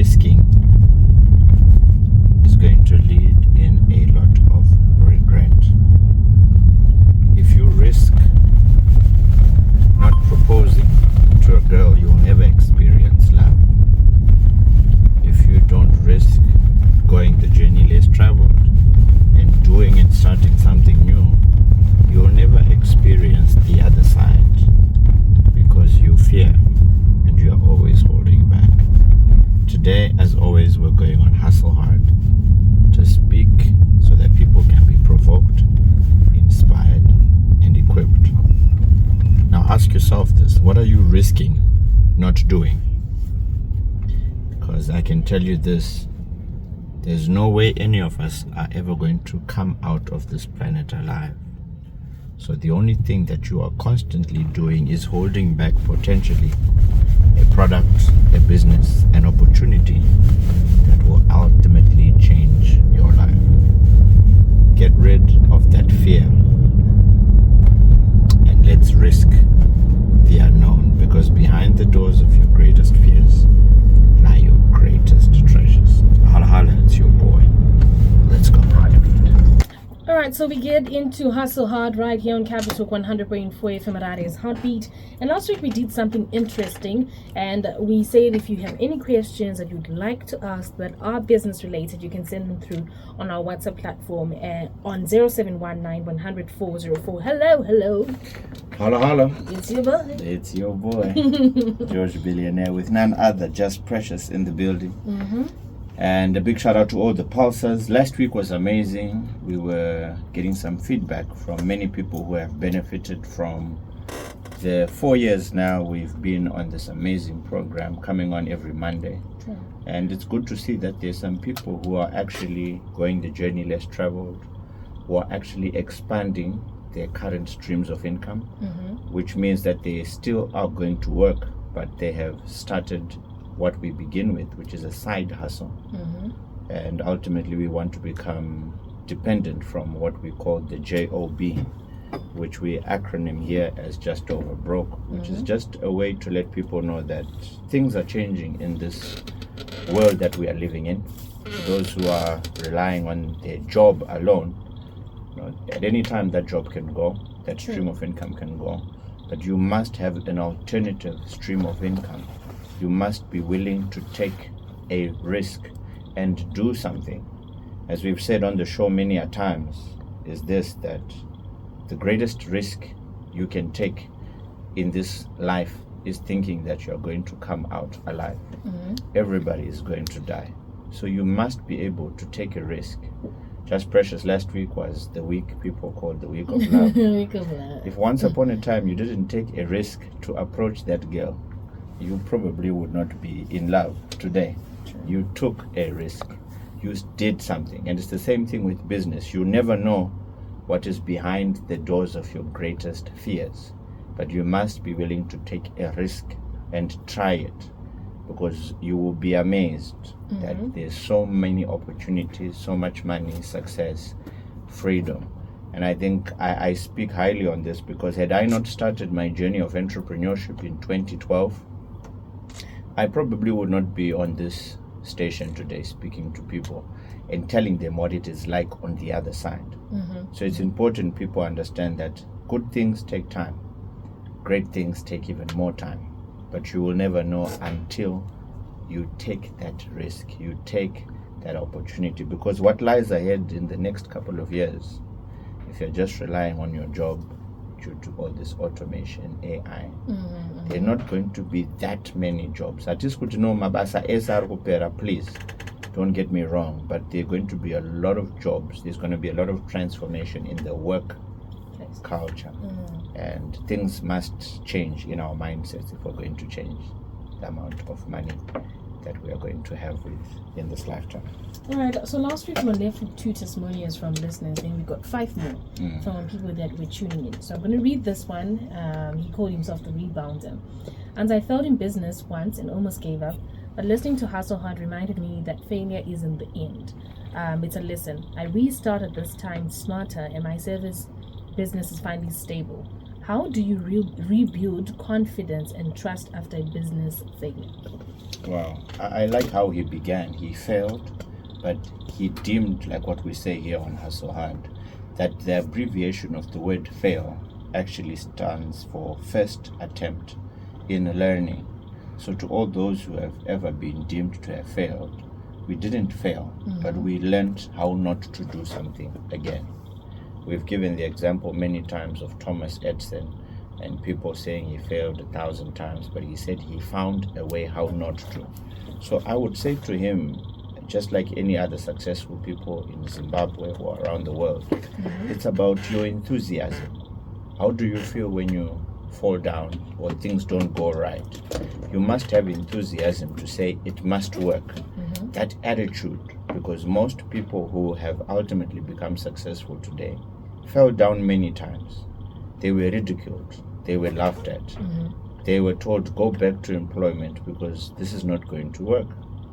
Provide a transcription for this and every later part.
risking is going to lead in a lot of regret. If you risk not proposing to a girl, you will never experience love. If you don't risk going the journey less traveled and doing and starting something new, you will never experience the other side because you fear and you are always holding back. Today, as always, we're going on Hustle Hard to speak so that people can be provoked, inspired, and equipped. Now ask yourself this: what are you risking not doing? Because I can tell you this, there's no way any of us are ever going to come out of this planet alive. So the only thing that you are constantly doing is holding back potentially a product, a business, an opportunity that will ultimately change your life. Get rid of that fear and let's risk the unknown, because behind the doors of your greatest fears lie your greatest treasures. Holla holla, it's your boy. Let's go. All right, so we get into Hustle Hard right here on Capital 100.4 FM Radio's Heartbeat. And last week we did something interesting, and we said if you have any questions that you'd like to ask that are business related, you can send them through on our WhatsApp platform on 0719 100 404. Hello. Holla holla. It's your boy. It's your boy, George Billionaire, with none other, just Precious in the building. And a big shout out to all the pulsers. Last week was amazing. We were getting some feedback from many people who have benefited from the 4 years now we've been on this amazing program, coming on every Monday. And it's good to see that there's some people who are actually going the journey less traveled, who are actually expanding their current streams of income, which means that they still are going to work, but they have started what we begin with, which is a side hustle. And ultimately we want to become dependent from what we call the JOB, which we acronym here as Just Over Broke, which is just a way to let people know that things are changing in this world that we are living in. Those who are relying on their job alone, at any time that job can go, that stream of income can go, but you must have an alternative stream of income. You must be willing to take a risk and do something. As we've said on the show many a times, is this, that the greatest risk you can take in this life is thinking that you're going to come out alive. Everybody is going to die. So you must be able to take a risk. Just Precious last week was the week people called the week of love. Week of love. If once upon a time you didn't take a risk to approach that girl, you probably would not be in love today. You took a risk. You did something. And it's the same thing with business. You never know what is behind the doors of your greatest fears. But you must be willing to take a risk and try it, because you will be amazed that there's so many opportunities, so much money, success, freedom. And I think I speak highly on this, because had I not started my journey of entrepreneurship in 2012, I probably would not be on this station today speaking to people and telling them what it is like on the other side. So it's important people understand that good things take time. Great things take even more time. But you will never know until you take that risk, you take that opportunity. Because what lies ahead in the next couple of years, if you're just relying on your job, due to all this automation, AI, there are not going to be that many jobs. I just could know mabasa SR opera, please don't get me wrong, but there are going to be a lot of jobs. There's going to be a lot of transformation in the work culture, and things must change in our mindsets if we're going to change the amount of money that we are going to have in this lifetime. All right, so last week we were left with 2 testimonials from listeners, and we got 5 more from people that were tuning in. So I'm going to read this one. He called himself the Rebounder. And I failed in business once and almost gave up, but listening to Hustle Hard reminded me that failure isn't the end. It's a lesson. I restarted this time smarter, and my service business is finally stable. How do you rebuild confidence and trust after a business failure? Wow. I like how he began. He failed, but he deemed, like what we say here on Hustle Hard, that the abbreviation of the word fail actually stands for first attempt in learning. So to all those who have ever been deemed to have failed, we didn't fail, but we learned how not to do something again. We've given the example many times of Thomas Edison and people saying he failed 1,000 times, but he said he found a way how not to. So I would say to him, just like any other successful people in Zimbabwe or around the world, it's about your enthusiasm. How do you feel when you fall down or things don't go right? You must have enthusiasm to say it must work. That attitude, because most people who have ultimately become successful today fell down many times. They were ridiculed. They were laughed at. They were told, go back to employment because this is not going to work.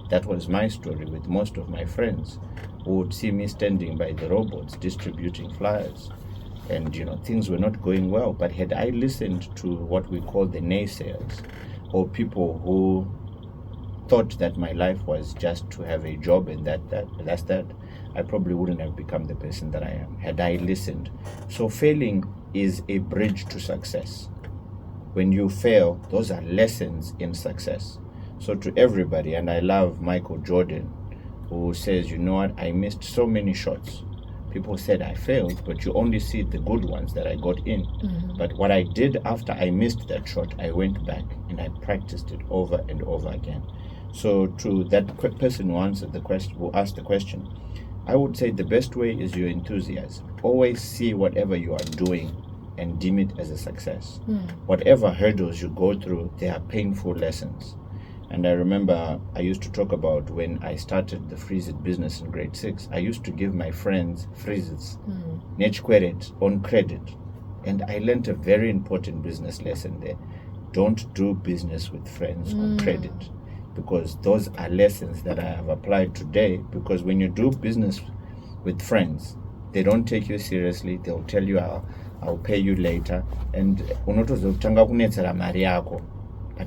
That was my story with most of my friends who would see me standing by the robots distributing flyers. And, things were not going well. But had I listened to what we call the naysayers, or people who thought that my life was just to have a job and that's that, I probably wouldn't have become the person that I am had I listened. So failing is a bridge to success. When you fail, those are lessons in success. So to everybody, and I love Michael Jordan, who says, you know what, I missed so many shots. People said I failed, but you only see the good ones that I got in. But what I did after I missed that shot, I went back and I practiced it over and over again. So to that person who answered the question, who asked the question, I would say the best way is your enthusiasm. Always see whatever you are doing and deem it as a success. Whatever hurdles you go through, they are painful lessons. And I remember I used to talk about when I started the Freeze It business in grade 6, I used to give my friends freezes, net credit, on credit. And I learned a very important business lesson there. Don't do business with friends on credit, because those are lessons that I have applied today. Because when you do business with friends, they don't take you seriously. They'll tell you, I'll pay you later. And but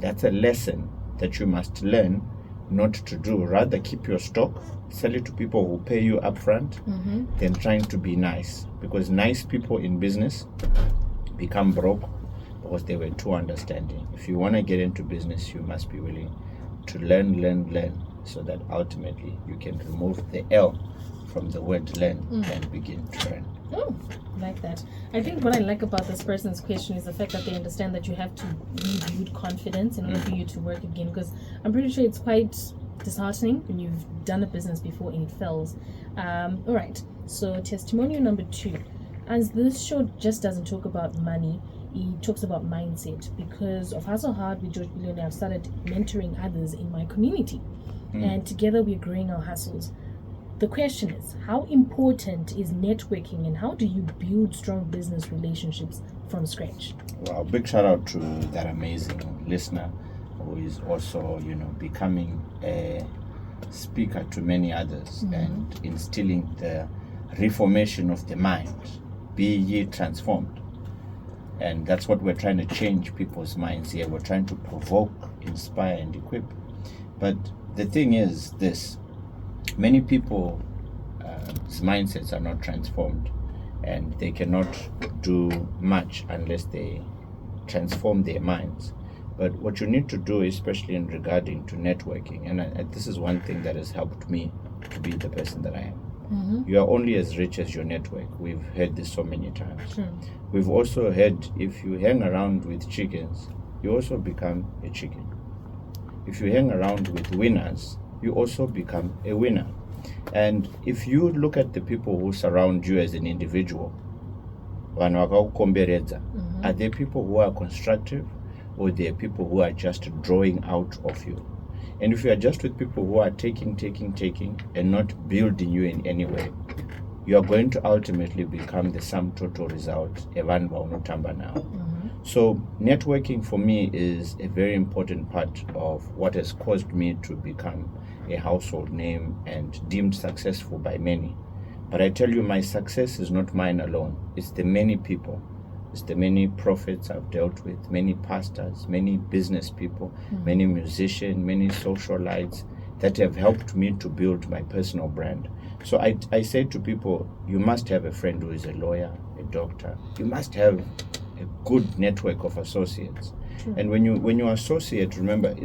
that's a lesson that you must learn not to do. Rather keep your stock, sell it to people who pay you upfront, than trying to be nice. Because nice people in business become broke because they were too understanding. If you want to get into business, you must be willing to learn, so that ultimately you can remove the L from the word learn and begin to learn. Oh, I like that. I think what I like about this person's question is the fact that they understand that you have to rebuild confidence in order for you to work again, because I'm pretty sure it's quite disheartening when you've done a business before and it fails. All right, so testimonial number 2. As this show just doesn't talk about money, it talks about mindset. Because of Hustle Hard with George Billionaire, I've started mentoring others in my community, and together we're growing our hustles. The question is, how important is networking, and how do you build strong business relationships from scratch? Wow, big shout out to that amazing listener who is also, becoming a speaker to many others and instilling the reformation of the mind. Be ye transformed. And that's what we're trying to change people's minds here. We're trying to provoke, inspire, and equip. But the thing is this. Many people's mindsets are not transformed, and they cannot do much unless they transform their minds. But what you need to do, especially in regarding to networking, and this is one thing that has helped me to be the person that I am. You are only as rich as your network. We've heard this so many times. We've also heard, if you hang around with chickens, you also become a chicken. If you hang around with winners, you also become a winner. And if you look at the people who surround you as an individual, are they people who are constructive, or they are people who are just drawing out of you? And if you are just with people who are taking, and not building you in any way, you are going to ultimately become the sum total result. So networking for me is a very important part of what has caused me to become a household name and deemed successful by many. But I tell you, my success is not mine alone. It's the many people It's the many prophets I've dealt with, many pastors, many business people, many musicians, many socialites that have helped me to build my personal brand. So I say to people, you must have a friend who is a lawyer, a doctor. You must have a good network of associates. And when you associate, remember,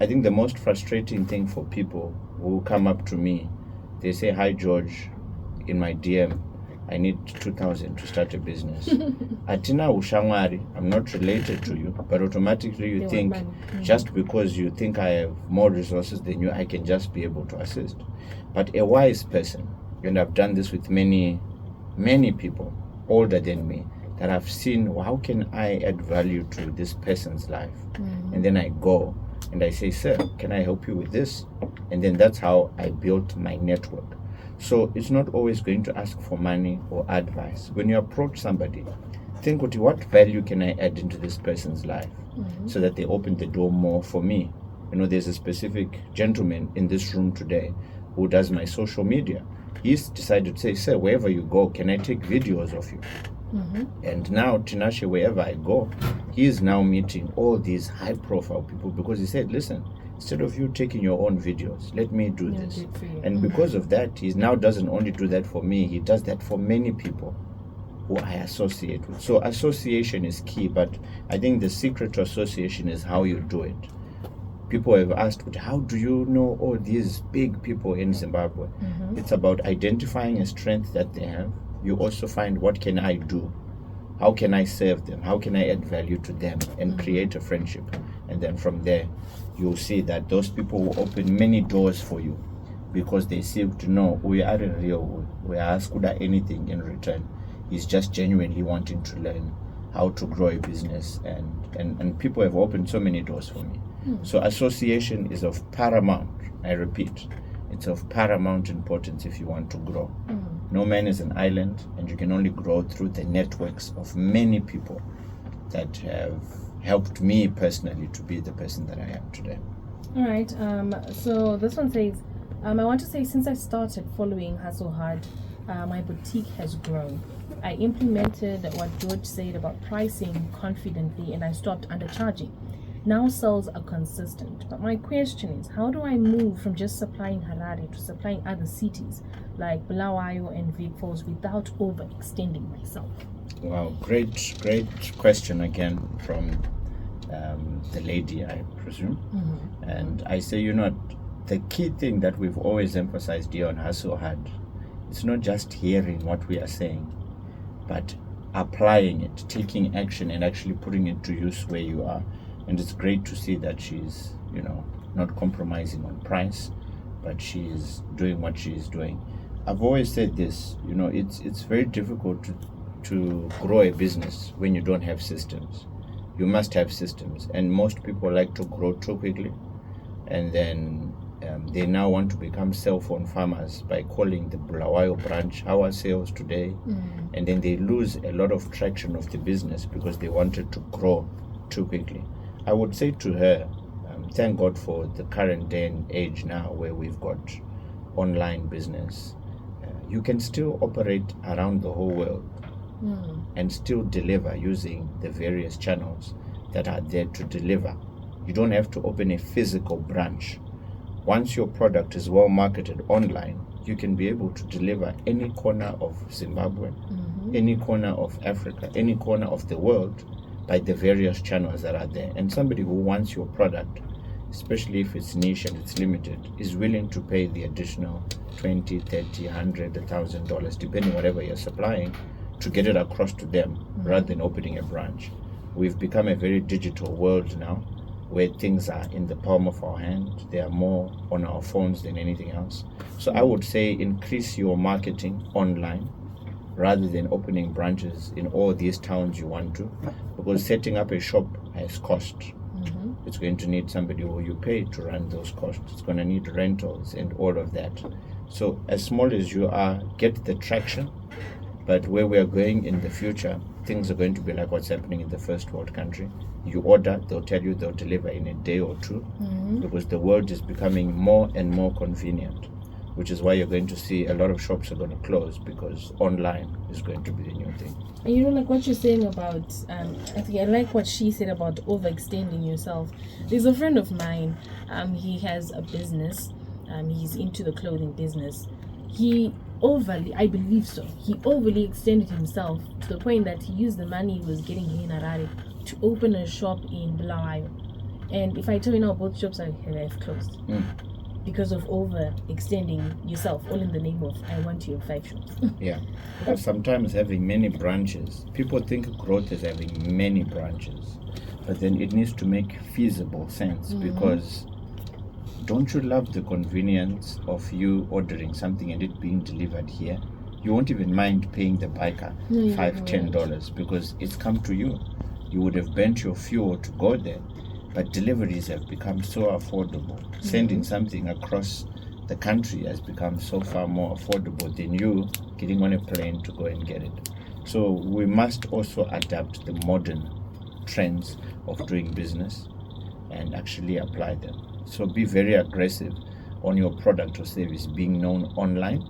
I think the most frustrating thing for people who come up to me, they say, "Hi George, in my DM, I need 2,000 to start a business." Atina ushangwari, I'm not related to you, but automatically you think, just because you think I have more resources than you, I can just be able to assist. But a wise person, and I've done this with many, many people older than me, that I've seen, well, how can I add value to this person's life? And then I go and I say, "Sir, can I help you with this?" And then that's how I built my network. So it's not always going to ask for money or advice. When you approach somebody, think, what value can I add into this person's life so that they open the door more for me? There's a specific gentleman in this room today who does my social media. He's decided to say, "Sir, wherever you go, can I take videos of you?" And now, Tinashe, wherever I go, he is now meeting all these high-profile people because he said, "Listen, instead of you taking your own videos, let me do this." And because of that, he now doesn't only do that for me, he does that for many people who I associate with. So association is key, but I think the secret to association is how you do it. People have asked, "But how do you know all these big people in Zimbabwe?" It's about identifying a strength that they have. You also find, what can I do? How can I serve them? How can I add value to them and create a friendship? And then from there, you'll see that those people will open many doors for you because they seem to know we are in real, we ask anything in return. He's just genuinely wanting to learn how to grow a business, and people have opened so many doors for me. So association is of paramount, I repeat, it's of paramount importance if you want to grow. No man is an island, and you can only grow through the networks of many people that have helped me personally to be the person that I am today. All right. So this one says, I want to say, since I started following Hustle Hard, my boutique has grown. I implemented what George said about pricing confidently, and I stopped undercharging. Now sales are consistent. But my question is, how do I move from just supplying Harare to supplying other cities like Bulawayo and Vic Falls without overextending myself? Wow, great question again from the lady, I presume. And I say, the key thing that we've always emphasized here on Hustle Hard, it's not just hearing what we are saying, but applying it, taking action and actually putting it to use where you are. And it's great to see that she's, not compromising on price, but she's doing what she's doing. I've always said this, it's very difficult to grow a business when you don't have systems. You must have systems, and most people like to grow too quickly, and then they now want to become cell phone farmers by calling the Bulawayo branch, "How are sales today?" And then they lose a lot of traction of the business because they wanted to grow too quickly. I would say to her, thank God for the current day and age now where we've got online business. You can still operate around the whole world and still deliver using the various channels that are there to deliver. You don't have to open a physical branch. Once your product is well marketed online, you can be able to deliver any corner of Zimbabwe, any corner of Africa, any corner of the world by the various channels that are there. And somebody who wants your product, especially if it's niche and it's limited, is willing to pay the additional $20, $30, $100, $1,000, depending whatever you're supplying, to get it across to them rather than opening a branch. We've become a very digital world now, where things are in the palm of our hand. They are more on our phones than anything else. So I would say increase your marketing online rather than opening branches in all these towns you want to, because setting up a shop has cost. It's going to need somebody who you pay to run those costs. It's going to need rentals and all of that. So as small as you are, get the traction. But where we are going in the future, things are going to be like what's happening in the first world country. You order, they'll tell you they'll deliver in a day or two, because the world is becoming more and more convenient. which is why you're going to see a lot of shops are going to close, because online is going to be the new thing. And you know, like what you're saying about, I think I like what she said about overextending yourself. There's a friend of mine, he has a business, he's into the clothing business. He overly extended himself to the point that he used the money he was getting here in Harare to open a shop in Bulawayo. And if I tell you now, both shops have closed. Because of overextending yourself, all in the name of I want to have 5 shops. Yeah. Because sometimes having many branches, people think growth is having many branches, but then it needs to make feasible sense, because don't you love the convenience of you ordering something and it being delivered here? You won't even mind paying the biker $5-10 because it's come to you. You would have burnt your fuel to go there. But deliveries have become so affordable. Sending something across the country has become so far more affordable than you getting on a plane to go and get it. So we must also adapt the modern trends of doing business and actually apply them. So be very aggressive on your product or service being known online.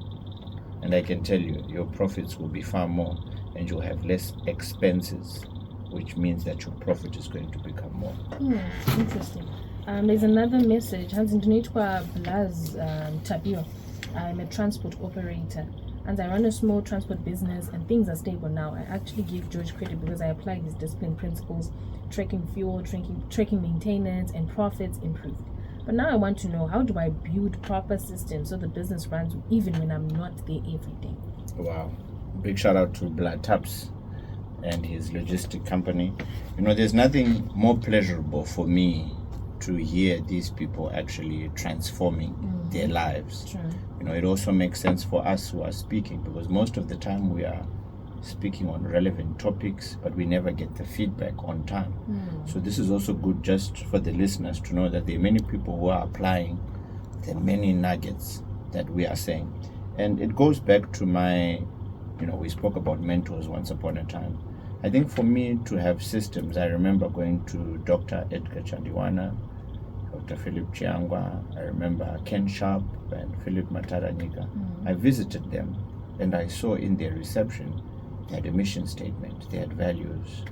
And I can tell you, your profits will be far more and you'll have less expenses, which means that your profit is going to become more. Interesting. There's another message. Tapio. I'm a transport operator and I run a small transport business and things are stable now. I actually give George credit because I applied his discipline principles, tracking fuel, tracking maintenance, and profits improved. But now I want to know, how do I build proper systems so the business runs even when I'm not there every day? Wow. Big shout out to Blood Taps and his logistic company. You know, there's nothing more pleasurable for me to hear these people actually transforming their lives. True. You know, it also makes sense for us who are speaking, because most of the time we are speaking on relevant topics, but we never get the feedback on time. So this is also good just for the listeners to know that there are many people who are applying the many nuggets that we are saying. And it goes back to my, we spoke about mentors once upon a time. I think for me to have systems, I remember going to Dr. Edgar Chandiwana, Dr. Philip Chiangwa, I remember Ken Sharp and Philip Mataranyika. I visited them and I saw in their reception, they had a mission statement, they had values,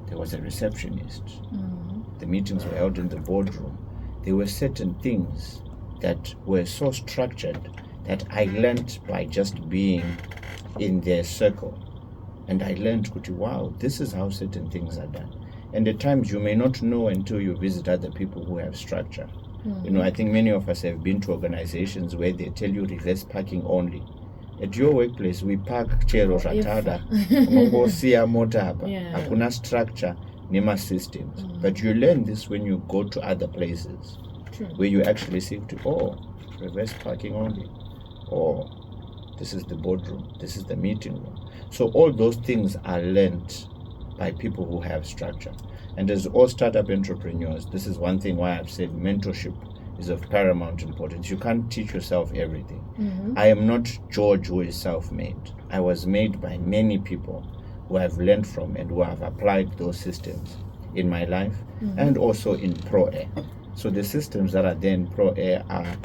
there was a receptionist, the meetings were held in the boardroom. There were certain things that were so structured that I learned by just being in their circle. And I learned, wow, this is how certain things are done. And at times you may not know until you visit other people who have structure. I think many of us have been to organizations where they tell you reverse parking only. At your workplace, we park chero ratada, hakuna structure, nema systems. But you learn this when you go to other places, where you actually see, reverse parking only. This is the boardroom, this is the meeting room. So all those things are learned by people who have structure. And as all startup entrepreneurs, this is one thing why I've said mentorship is of paramount importance. You can't teach yourself everything. I am not George who is self-made. I was made by many people who I've learned from and who have applied those systems in my life and also in Pro Air. So the systems that are there in Pro Air are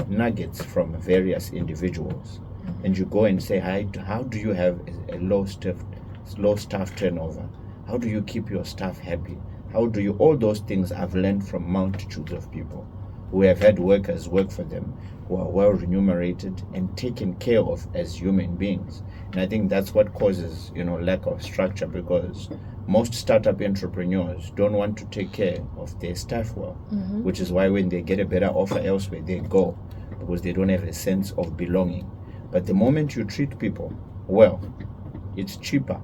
nuggets from various individuals. And you go and say, how do you have a low staff turnover? How do you keep your staff happy? All those things I've learned from multitudes of people who have had workers work for them, who are well remunerated and taken care of as human beings. And I think that's what causes, lack of structure, because most startup entrepreneurs don't want to take care of their staff well, which is why when they get a better offer elsewhere, they go, because they don't have a sense of belonging. But the moment you treat people well, it's cheaper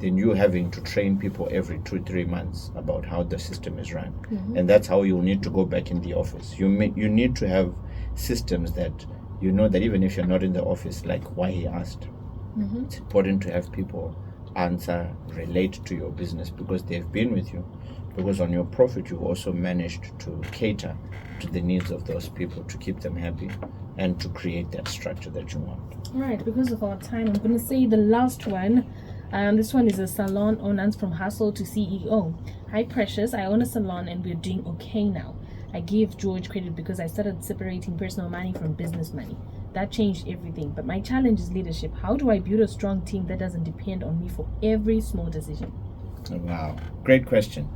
than you having to train people every 2-3 months about how the system is run. And that's how you need to go back in the office. You need to have systems that that even if you're not in the office, like why he asked, it's important to have people answer, relate to your business because they've been with you. Because on your profit, you've also managed to cater to the needs of those people, to keep them happy and to create that structure that you want. Right, because of our time, I'm going to say the last one. This one is a salon owners from hustle to CEO. Hi Precious, I own a salon and we're doing okay now. I give George credit because I started separating personal money from business money. That changed everything. But my challenge is leadership. How do I build a strong team that doesn't depend on me for every small decision? Wow, great question.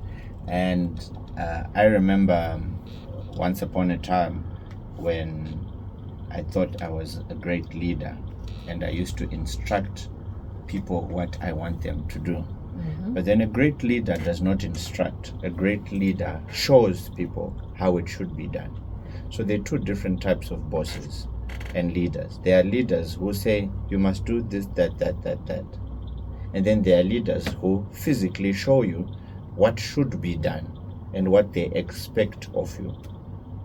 And I remember once upon a time when I thought I was a great leader, and I used to instruct people what I want them to do. But then a great leader does not instruct. A great leader shows people how it should be done. So there are two different types of bosses and leaders. There are leaders who say, you must do this, that. And then there are leaders who physically show you what should be done and what they expect of you.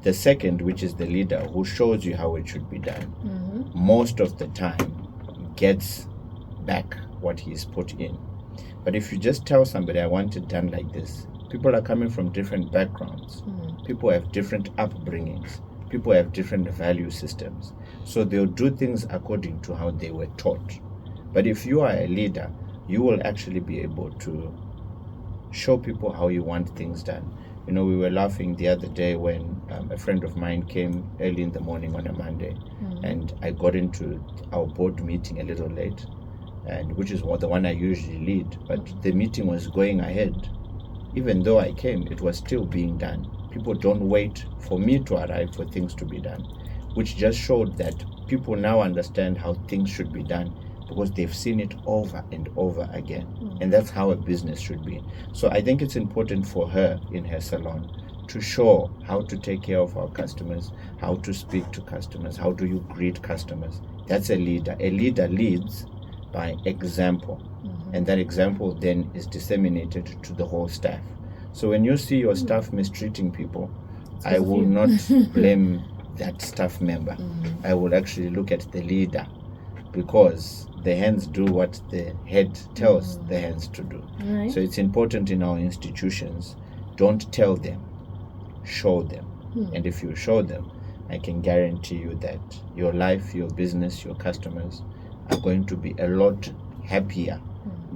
The second, which is the leader who shows you how it should be done, most of the time gets back what he's put in. But if you just tell somebody, I want it done like this, people are coming from different backgrounds. People have different upbringings. People have different value systems. So they'll do things according to how they were taught. But if you are a leader, you will actually be able to show people how you want things done. You know, we were laughing the other day when a friend of mine came early in the morning on a Monday, and I got into our board meeting a little late, and which is the one I usually lead, but the meeting was going ahead. Even though I came, it was still being done. People don't wait for me to arrive for things to be done, which just showed that people now understand how things should be done because they've seen it over and over again. And that's how a business should be. So I think it's important for her in her salon to show how to take care of our customers, how to speak to customers, how do you greet customers. That's a leader. A leader leads by example, and that example then is disseminated to the whole staff. So when you see your staff mistreating people, I will not blame that staff member. I will actually look at the leader, because the hands do what the head tells the hands to do. So it's important in our institutions, don't tell them, show them. And if you show them, I can guarantee you that your life, your business, your customers are going to be a lot happier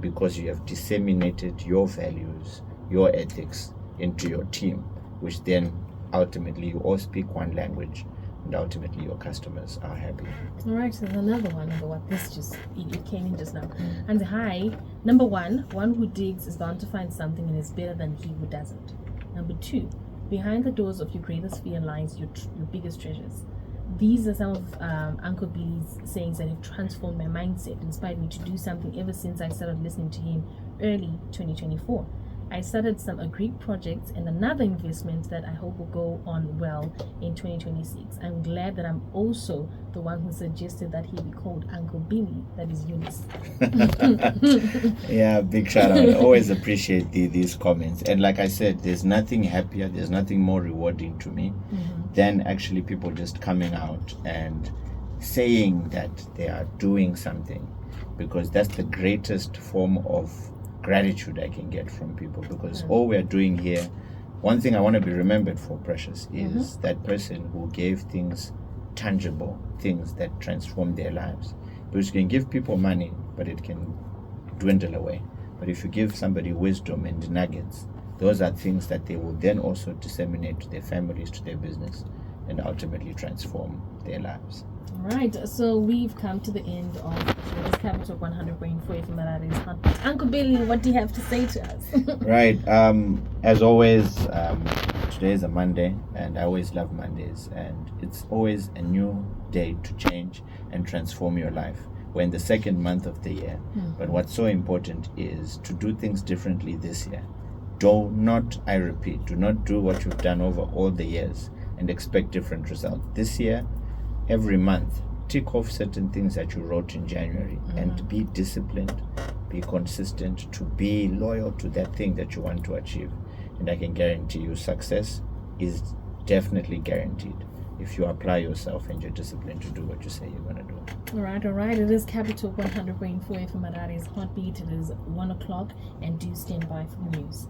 because you have disseminated your values, your ethics into your team, which then ultimately you all speak one language, and ultimately your customers are happy. All right, so there's another one. This just it came in just now. And hi, number one who digs is bound to find something and is better than he who doesn't. Number two, behind the doors of your greatest fear lies your biggest treasures. These are some of Uncle Billy's sayings that have transformed my mindset, inspired me to do something ever since I started listening to him early 2024. I started some agreed projects and another investment that I hope will go on well in 2026. I'm glad that I'm also the one who suggested that he be called Uncle Billy, that is Eunice. Yeah, big shout out. I always appreciate these comments. And like I said, there's nothing happier, there's nothing more rewarding to me than actually people just coming out and saying that they are doing something, because that's the greatest form of gratitude I can get from people. Because all we're doing here, one thing I want to be remembered for, Precious, is that person who gave things tangible, things that transform their lives. Because you can give people money, but it can dwindle away. But if you give somebody wisdom and nuggets, those are things that they will then also disseminate to their families, to their business, and ultimately transform their lives. Right, so we've come to the end of this Capital 100.4 FM. Uncle Billy, what do you have to say to us? Right, as always, today is a Monday, and I always love Mondays, and it's always a new day to change and transform your life. We're in the second month of the year, but what's so important is to do things differently this year. Do not do what you've done over all the years and expect different results. This year, every month, tick off certain things that you wrote in January and be disciplined, be consistent, to be loyal to that thing that you want to achieve. And I can guarantee you success is definitely guaranteed if you apply yourself and you're disciplined to do what you say you're going to do. All right. It is Capital 100.4 FM Heartbeat. It is 1 o'clock, and do stand by for the news.